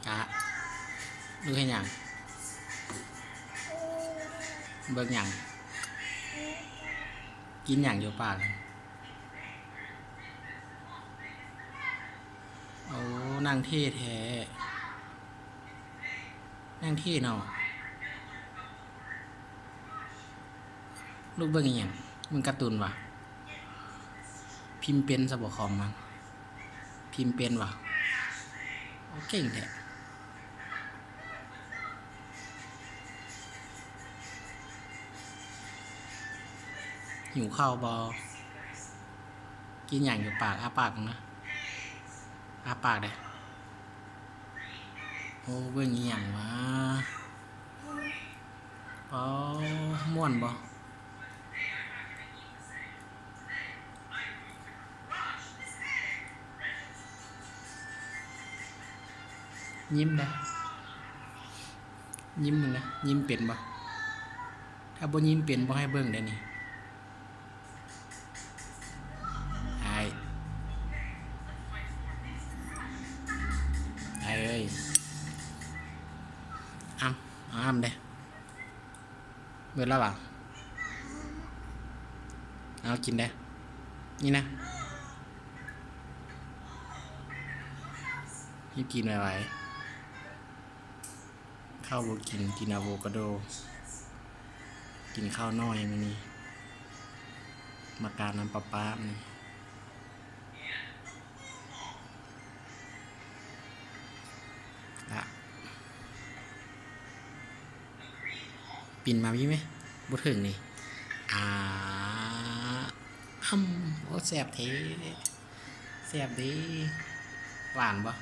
กะดูให้หยังเบิ่งหยังกินหยังอยู่ปากโอ้นั่งเท่แท้นั่งเท่เนาะลูกเบิ่งอีหยังมึงการ์ตูนวะพิมพ์เป็นซะบ่คอมมั้งพิมพ์เป็นวะโอ้เก่งแท้หิวข้าวบ่กินหยังอยู่ปากอ้าปากนะอ้าปากเด้โอ้เบิ่งอีหยังวะอ๋อม่วนบ่ยิ้มได้ยิ้มมึงนะยิ้มเป็นบ่ถ้าบ่ยิ้มเป็นบ่ให้เบิ่งได้นี่ไอ้เอ้ยอ้ำเด้เบิดแล้วบ่เอากินได้นี่นะนี่กินไว้ข้าวบ่กินอะโวคาโดกินข้าวน้อยมื้อนี้มาการน้ำปลานี่ละปิ่นมาพี่ไหมบ่ถึงนี่โอ้แซ่บเทแซ่บดีหวานบ่